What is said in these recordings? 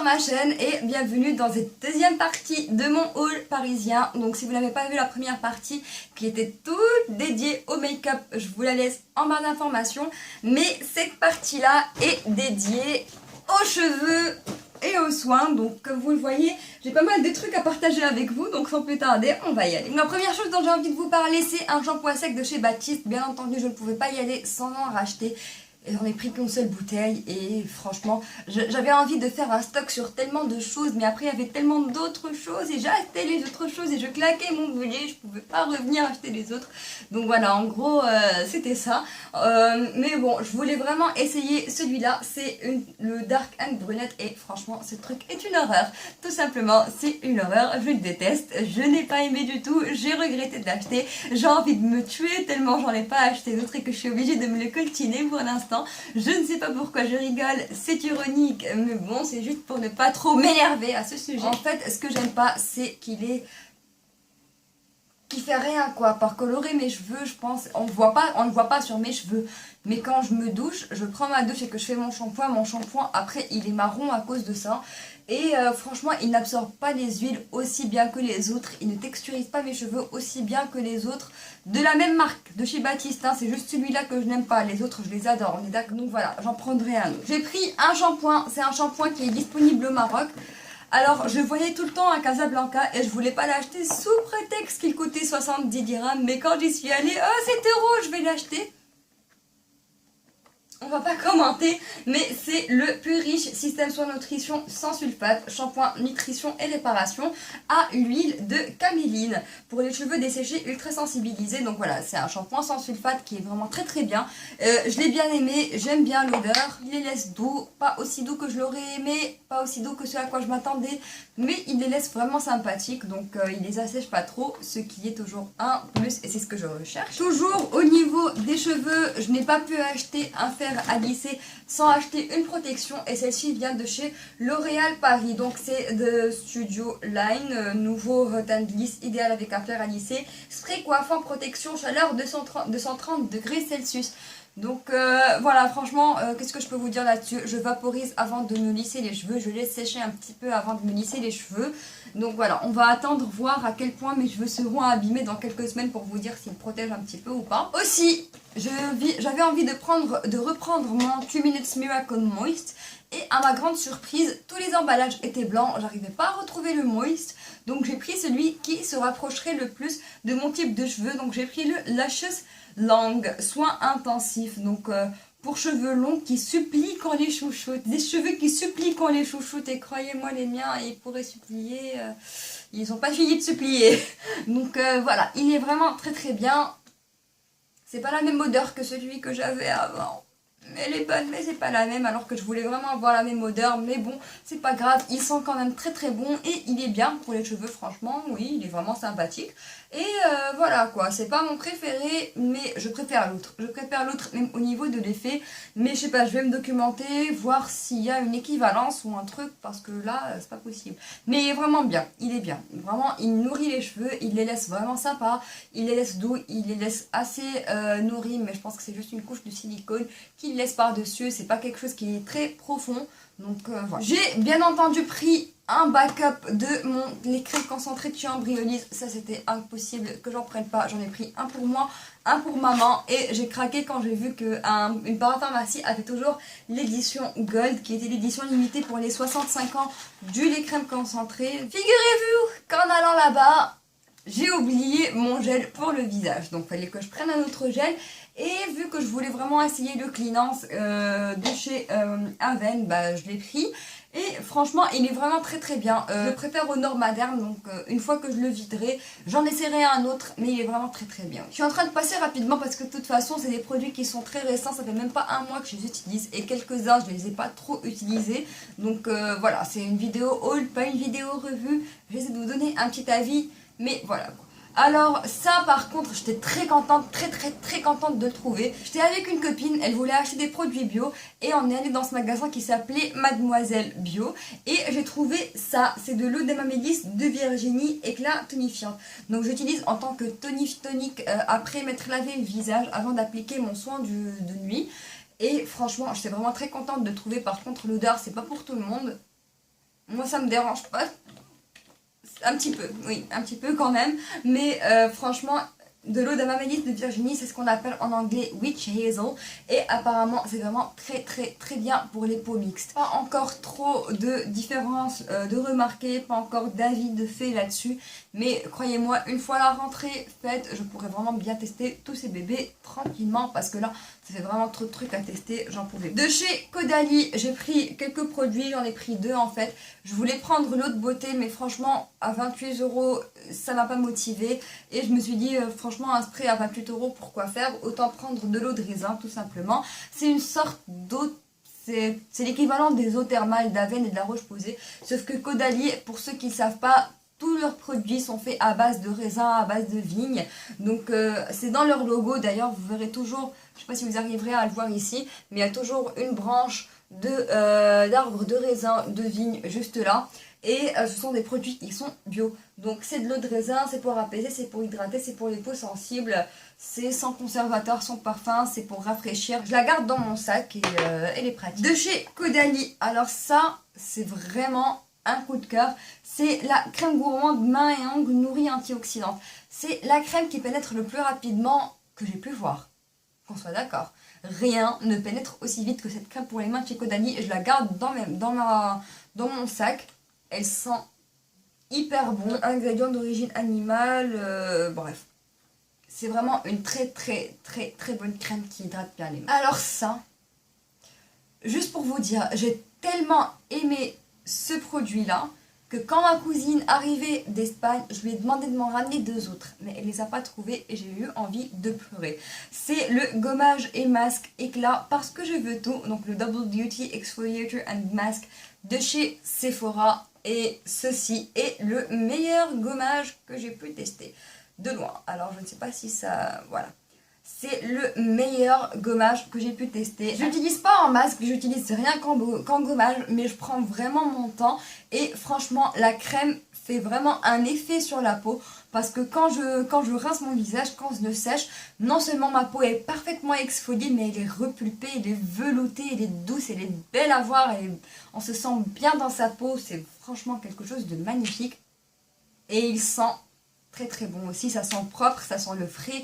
ma chaîne et bienvenue dans cette deuxième partie de mon haul parisien. Donc si vous n'avez pas vu la première partie qui était toute dédiée au make-up, je vous la laisse en barre d'informations. Mais cette partie-là est dédiée aux cheveux et aux soins. Donc comme vous le voyez, j'ai pas mal de trucs à partager avec vous. Donc sans plus tarder, on va y aller. La première chose dont j'ai envie de vous parler, c'est un shampoing sec de chez Baptiste. Bien entendu, je ne pouvais pas y aller sans en racheter. Et j'en ai pris qu'une seule bouteille et franchement j'avais envie de faire un stock sur tellement de choses, mais après il y avait tellement d'autres choses et j'ai acheté les autres choses et je claquais mon budget, je pouvais pas revenir acheter les autres. Donc voilà, en gros c'était ça. Mais bon, je voulais vraiment essayer celui-là, c'est le Dark and Brunette et franchement ce truc est une horreur. Tout simplement c'est une horreur, je le déteste, je n'ai pas aimé du tout, j'ai regretté de l'acheter, j'ai envie de me tuer tellement j'en ai pas acheté d'autres et que je suis obligée de me le coltiner pour l'instant. Je ne sais pas pourquoi je rigole, c'est ironique, mais bon, c'est juste pour ne pas trop m'énerver à ce sujet. En fait, ce que j'aime pas, c'est qu'il fait rien quoi, par colorer mes cheveux, je pense, on ne voit pas sur mes cheveux, mais quand je me douche, je prends ma douche et que je fais mon shampoing après il est marron à cause de ça, et franchement il n'absorbe pas les huiles aussi bien que les autres, il ne texturise pas mes cheveux aussi bien que les autres, de la même marque, de chez Baptiste, hein, c'est juste celui-là que je n'aime pas, les autres je les adore, on est d'accord, donc voilà, j'en prendrai un autre. J'ai pris un shampoing, c'est un shampoing qui est disponible au Maroc. Alors, je voyais tout le temps à Casablanca et je voulais pas l'acheter sous prétexte qu'il coûtait 70 dirhams. Mais quand j'y suis allée, oh c'est euro, je vais l'acheter. On va pas commenter, mais c'est le plus riche système soin nutrition sans sulfate, shampoing nutrition et réparation à l'huile de caméline pour les cheveux desséchés ultra sensibilisés. Donc voilà, c'est un shampoing sans sulfate qui est vraiment très très bien. Je l'ai bien aimé, j'aime bien l'odeur, il les laisse doux, pas aussi doux que je l'aurais aimé, pas aussi doux que ce à quoi je m'attendais, mais il les laisse vraiment sympathiques, donc il les assèche pas trop, ce qui est toujours un plus et c'est ce que je recherche. Toujours au niveau des cheveux, je n'ai pas pu acheter un fer à lisser sans acheter une protection et celle-ci vient de chez L'Oréal Paris, donc c'est de Studio Line, nouveau Hot and Gliss idéal avec un fer à lisser, spray coiffant protection chaleur 230 degrés Celsius. Donc voilà, franchement, qu'est-ce que je peux vous dire là-dessus? Je vaporise avant de me lisser les cheveux, je laisse sécher un petit peu avant de me lisser les cheveux. Donc voilà, on va attendre voir à quel point mes cheveux seront abîmés dans quelques semaines pour vous dire s'ils protègent un petit peu ou pas. Aussi, j'avais envie de reprendre mon 2 Minutes Miracle Moist. Et à ma grande surprise, tous les emballages étaient blancs, j'arrivais pas à retrouver le Moist. Donc j'ai pris celui qui se rapprocherait le plus de mon type de cheveux. Donc j'ai pris le Luscious Long, soin intensif. Donc pour cheveux longs qui supplient qu'on les chouchoute. Des cheveux qui supplient qu'on les chouchoute. Et croyez-moi, les miens, ils pourraient supplier. Ils n'ont pas fini de supplier. Donc voilà, il est vraiment très très bien. C'est pas la même odeur que celui que j'avais avant. Elle est bonne, mais c'est pas la même, alors que je voulais vraiment avoir la même odeur. Mais bon, c'est pas grave, il sent quand même très très bon et il est bien pour les cheveux, franchement. Oui, il est vraiment sympathique. Et voilà quoi, c'est pas mon préféré, mais je préfère l'autre. Je préfère l'autre même au niveau de l'effet. Mais je sais pas, je vais me documenter, voir s'il y a une équivalence ou un truc, parce que là, c'est pas possible. Mais il est vraiment bien, il est bien. Vraiment, il nourrit les cheveux, il les laisse vraiment sympas, il les laisse doux, il les laisse assez nourris, mais je pense que c'est juste une couche de silicone qu'il laisse par-dessus. C'est pas quelque chose qui est très profond. Donc voilà. J'ai bien entendu pris un backup de les crèmes concentrées de Embryolisse. Ça c'était impossible que j'en prenne pas. J'en ai pris un pour moi, un pour maman. Et j'ai craqué quand j'ai vu qu'une parapharmacie avait toujours l'édition Gold, qui était l'édition limitée pour les 65 ans du lait crème concentré. Figurez-vous qu'en allant là-bas, j'ai oublié mon gel pour le visage. Donc il fallait que je prenne un autre gel. Et vu que je voulais vraiment essayer le Cleanance de chez Aven, bah, je l'ai pris. Et franchement, il est vraiment très très bien. Je préfère au Normaderm, donc une fois que je le viderai, j'en essaierai un autre. Mais il est vraiment très très bien. Je suis en train de passer rapidement parce que de toute façon, c'est des produits qui sont très récents. Ça fait même pas un mois que je les utilise. Et quelques-uns, je les ai pas trop utilisés. Donc voilà, c'est une vidéo haul, pas une vidéo revue. J'essaie de vous donner un petit avis. Mais voilà quoi. Alors ça par contre j'étais très contente, très contente de le trouver. J'étais avec une copine, elle voulait acheter des produits bio et on est allé dans ce magasin qui s'appelait Mademoiselle Bio et j'ai trouvé ça, c'est de l'eau d'Amamélis de Virginie éclat tonifiante. Donc j'utilise en tant que tonique après m'être lavé le visage avant d'appliquer mon soin de nuit. Et franchement j'étais vraiment très contente de le trouver. Par contre l'odeur c'est pas pour tout le monde. moi ça me dérange pas. Un petit peu, oui, un petit peu quand même. Mais franchement, de l'eau d'Amamélis de Virginie, c'est ce qu'on appelle en anglais Witch Hazel. Et apparemment, c'est vraiment très bien pour les peaux mixtes. Pas encore trop de différences de remarquer, pas encore d'avis de fait là-dessus. Mais croyez-moi, une fois la rentrée faite, je pourrais vraiment bien tester tous ces bébés tranquillement. Parce que là, ça fait vraiment trop de trucs à tester, j'en pouvais. De chez Caudalie, j'ai pris quelques produits, j'en ai pris 2 en fait. Je voulais prendre l'eau de beauté, mais franchement, à 28 €, ça m'a pas motivé. Et je me suis dit, franchement, un spray à 28 €, pourquoi faire? Autant prendre de l'eau de raisin, tout simplement. C'est une sorte d'eau, c'est l'équivalent des eaux thermales d'Aven et de la Roche-Posay. Sauf que Caudalie, pour ceux qui ne savent pas, tous leurs produits sont faits à base de raisin, à base de vigne. Donc c'est dans leur logo. D'ailleurs, vous verrez toujours, je ne sais pas si vous arriverez à le voir ici, mais il y a toujours une branche d'arbre de raisin, de vigne juste là. Et ce sont des produits qui sont bio. Donc c'est de l'eau de raisin, c'est pour apaiser, c'est pour hydrater, c'est pour les peaux sensibles. C'est sans conservateur, sans parfum, c'est pour rafraîchir. Je la garde dans mon sac et elle est pratique. De chez Caudalie, alors ça, c'est vraiment un coup de cœur. C'est la crème gourmande mains et ongles nourrie antioxydante. C'est la crème qui pénètre le plus rapidement que j'ai pu voir. Qu'on soit d'accord. Rien ne pénètre aussi vite que cette crème pour les mains de chez Caudalie. Je la garde dans mon sac. Elle sent hyper bon. Ingrédients d'origine animale. Bref. C'est vraiment une très bonne crème qui hydrate bien les mains. Alors ça, juste pour vous dire, j'ai tellement aimé ce produit-là que quand ma cousine arrivait d'Espagne, je lui ai demandé de m'en ramener 2 autres. Mais elle les a pas trouvés et j'ai eu envie de pleurer. C'est le gommage et masque éclat parce que je veux tout. Donc le Double Duty Exfoliator and Mask de chez Sephora. Et ceci est le meilleur gommage que j'ai pu tester. De loin. Alors je ne sais pas si ça... Voilà. C'est le meilleur gommage que j'ai pu tester. Je n'utilise pas en masque, j'utilise rien qu'en gommage, mais je prends vraiment mon temps. Et franchement, la crème fait vraiment un effet sur la peau. Parce que quand je rince mon visage, quand je le sèche, non seulement ma peau est parfaitement exfoliée, mais elle est repulpée, elle est veloutée, elle est douce, elle est belle à voir. On se sent bien dans sa peau, c'est franchement quelque chose de magnifique. Et il sent très bon aussi, ça sent propre, ça sent le frais.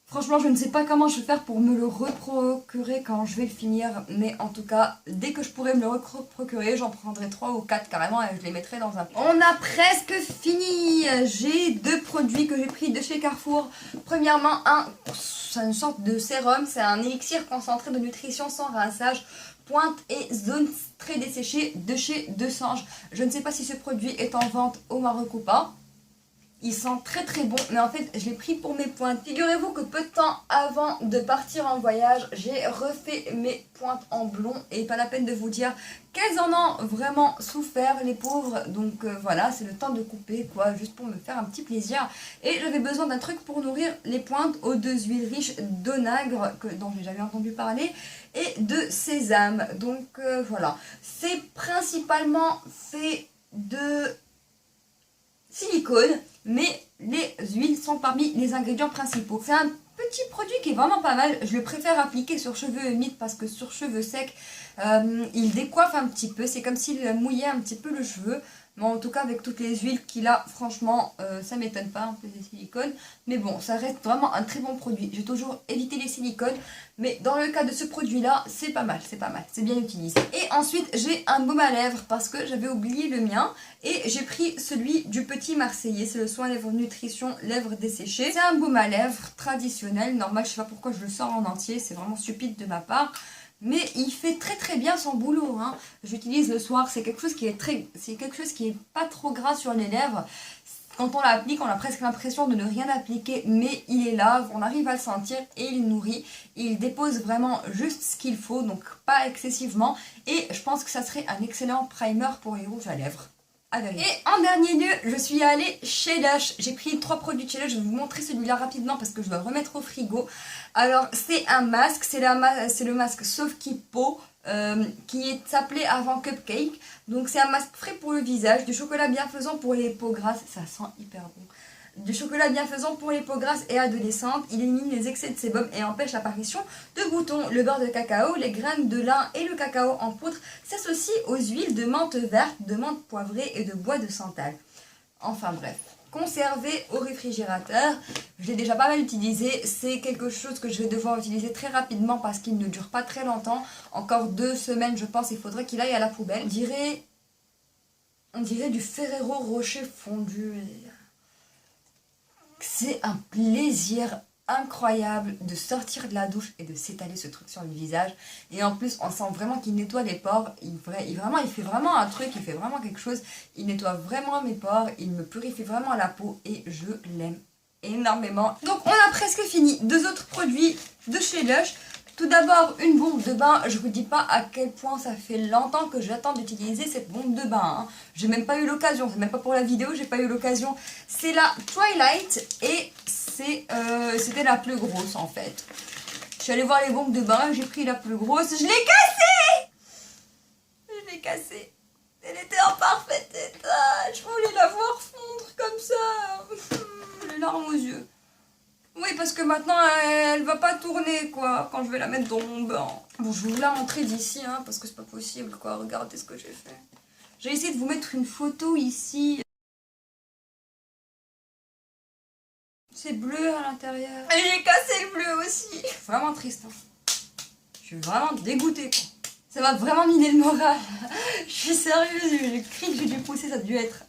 Franchement, je ne sais pas comment je vais faire pour me le reprocurer quand je vais le finir. Mais en tout cas, dès que je pourrai me le reprocurer, j'en prendrai 3 ou 4 carrément et je les mettrai dans un... On a presque fini. J'ai 2 produits que j'ai pris de chez Carrefour. Premièrement, c'est une sorte de sérum. C'est un élixir concentré de nutrition sans rinçage. Pointe et zone très desséchée de chez Desange. Je ne sais pas si ce produit est en vente au Maroc ou pas. Il sent très bon, mais en fait je l'ai pris pour mes pointes. Figurez-vous que peu de temps avant de partir en voyage, j'ai refait mes pointes en blond. Et pas la peine de vous dire qu'elles en ont vraiment souffert, les pauvres. Donc voilà, c'est le temps de couper quoi, juste pour me faire un petit plaisir. Et j'avais besoin d'un truc pour nourrir les pointes aux 2 huiles riches d'onagre, dont j'ai jamais entendu parler, et de sésame. Donc voilà, c'est principalement fait de silicone, mais les huiles sont parmi les ingrédients principaux. C'est un petit produit qui est vraiment pas mal. Je le préfère appliquer sur cheveux humides parce que sur cheveux secs, il décoiffe un petit peu. C'est comme s'il mouillait un petit peu le cheveu. Mais en tout cas, avec toutes les huiles qu'il a, franchement, ça m'étonne pas, un peu des silicones. Mais bon, ça reste vraiment un très bon produit. J'ai toujours évité les silicones. Mais dans le cas de ce produit-là, c'est pas mal, c'est bien utilisé. Et ensuite, j'ai un baume à lèvres parce que j'avais oublié le mien. Et j'ai pris celui du Petit Marseillais. C'est le Soin Lèvres Nutrition Lèvres Desséchées. C'est un baume à lèvres traditionnel, normal. Je sais pas pourquoi je le sors en entier, c'est vraiment stupide de ma part. Mais il fait très bien son boulot, hein. J'utilise le soir, c'est quelque chose qui est pas trop gras sur les lèvres. Quand on l'applique, on a presque l'impression de ne rien appliquer, mais il est là, on arrive à le sentir et il nourrit. Il dépose vraiment juste ce qu'il faut, donc pas excessivement. Et je pense que ça serait un excellent primer pour les rouges à lèvres. Et en dernier lieu, je suis allée chez Lush. J'ai pris 3 produits de chez Lush. Je vais vous montrer celui-là rapidement parce que je dois le remettre au frigo. Alors, c'est un masque. C'est le masque Sauve Qui Peau qui s'appelait avant Cupcake. Donc c'est un masque frais pour le visage, du chocolat bienfaisant pour les peaux grasses, ça sent hyper bon. Du chocolat bienfaisant pour les peaux grasses et adolescentes, il élimine les excès de sébum et empêche l'apparition de boutons. Le beurre de cacao, les graines de lin et le cacao en poudre s'associent aux huiles de menthe verte, de menthe poivrée et de bois de santal. Enfin bref, conservé au réfrigérateur, je l'ai déjà pas mal utilisé, c'est quelque chose que je vais devoir utiliser très rapidement parce qu'il ne dure pas très longtemps, encore 2 semaines je pense, il faudrait qu'il aille à la poubelle. On dirait du Ferrero Rocher fondu. C'est un plaisir incroyable de sortir de la douche et de s'étaler ce truc sur le visage. Et en plus, on sent vraiment qu'il nettoie les pores. Il fait vraiment un truc, il fait vraiment quelque chose. Il nettoie vraiment mes pores, il me purifie vraiment la peau et je l'aime énormément. Donc on a presque fini. 2 autres produits de chez Lush. Tout d'abord, une bombe de bain. Je vous dis pas à quel point ça fait longtemps que j'attends d'utiliser cette bombe de bain. Hein. J'ai même pas eu l'occasion, c'est même pas pour la vidéo, j'ai pas eu l'occasion. C'est la Twilight et c'était la plus grosse en fait. Je suis allée voir les bombes de bain, j'ai pris la plus grosse, je l'ai cassée. Je l'ai cassée. Elle était en parfait état. Je voulais la voir fondre comme ça. Les larmes aux yeux. Oui, parce que maintenant, elle va pas tourner, quoi, quand je vais la mettre dans mon bain. Bon, je vais vous la montrer d'ici, hein, parce que c'est pas possible, quoi. Regardez ce que j'ai fait. J'ai essayé de vous mettre une photo ici. C'est bleu à l'intérieur. Et j'ai cassé le bleu aussi. Vraiment triste, hein. Je suis vraiment dégoûtée, quoi. Ça m'a vraiment miné le moral. Je suis sérieuse, le cri que j'ai dû pousser, ça a dû être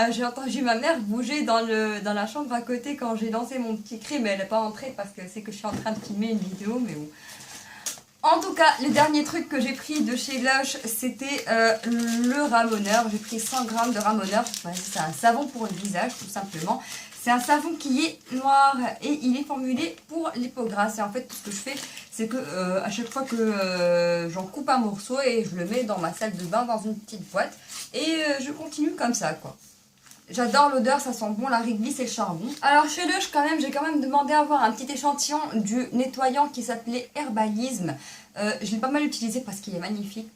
j'ai entendu ma mère bouger dans la chambre à côté quand j'ai lancé mon petit cri, mais elle n'est pas entrée parce que c'est que je suis en train de filmer une vidéo, mais bon. En tout cas, le dernier truc que j'ai pris de chez Lush, c'était le ramoneur. J'ai pris 100 g de ramoneur. C'est un savon pour le visage, tout simplement. C'est un savon qui est noir et il est formulé pour les peaux grasses. Et en fait, tout ce que je fais, c'est que à chaque fois que j'en coupe un morceau et je le mets dans ma salle de bain dans une petite boîte. Et je continue comme ça, quoi. J'adore l'odeur, ça sent bon la réglisse et le charbon. Alors chez Lush j'ai quand même demandé à avoir un petit échantillon du nettoyant qui s'appelait Herbalisme. Je l'ai pas mal utilisé parce qu'il est magnifique.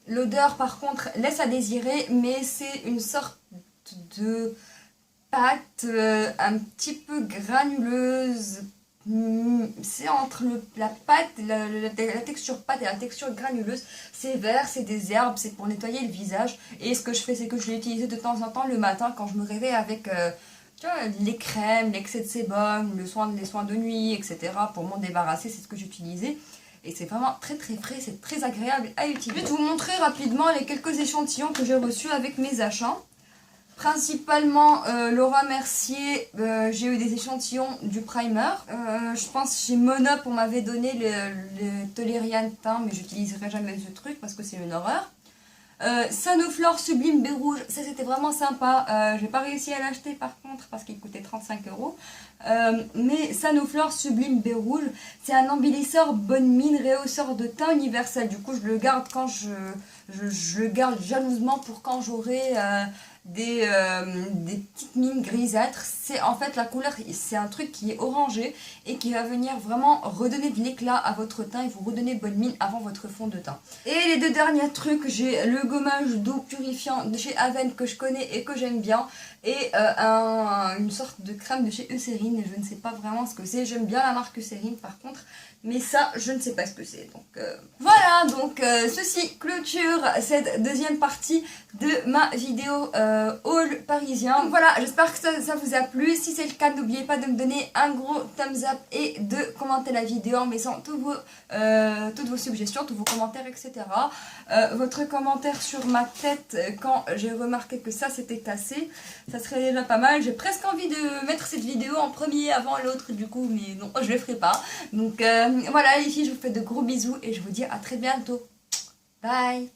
L'odeur par contre laisse à désirer, mais c'est une sorte de pâte un petit peu granuleuse. C'est entre la pâte, la texture pâte et la texture granuleuse. C'est vert, c'est des herbes, c'est pour nettoyer le visage. Et ce que je fais, c'est que je l'ai utilisé de temps en temps le matin quand je me réveille avec tu vois, les crèmes, l'excès de sébum, les soins de nuit, etc. Pour m'en débarrasser, c'est ce que j'utilisais. Et c'est vraiment très très frais, c'est très agréable à utiliser. Je vais vous montrer rapidement les quelques échantillons que j'ai reçus avec mes achats. Principalement Laura Mercier, j'ai eu des échantillons du primer. Je pense chez Monop on m'avait donné le Toleriane teint, mais j'utiliserai jamais ce truc parce que c'est une horreur. Sanoflore Sublime Baie Rouge, ça c'était vraiment sympa. J'ai pas réussi à l'acheter par contre parce qu'il coûtait 35 €. Mais Sanoflore Sublime Baie Rouge, c'est un embellisseur bonne mine, rehausseur de teint universel. Du coup je le garde quand je le garde jalousement pour quand j'aurai des petites mines grisâtres. C'est en fait la couleur, c'est un truc qui est orangé et qui va venir vraiment redonner de l'éclat à votre teint et vous redonner bonne mine avant votre fond de teint. Et les 2 derniers trucs, j'ai le gommage d'eau purifiant de chez Aven que je connais et que j'aime bien, et une sorte de crème de chez Eucérine. Je ne sais pas vraiment ce que c'est, j'aime bien la marque Eucérine par contre, mais ça je ne sais pas ce que c'est. Donc voilà, donc ceci clôture cette deuxième partie de ma vidéo haul parisien. Donc voilà, j'espère que ça vous a plu. Si c'est le cas, n'oubliez pas de me donner un gros thumbs up et de commenter la vidéo en mettant toutes vos suggestions, tous vos commentaires, etc. Votre commentaire sur ma tête quand j'ai remarqué que ça s'était cassé, ça serait déjà pas mal. J'ai presque envie de mettre cette vidéo en premier avant l'autre du coup, mais non, je le ferai pas. Donc voilà les filles, je vous fais de gros bisous et je vous dis à très bientôt. Bye.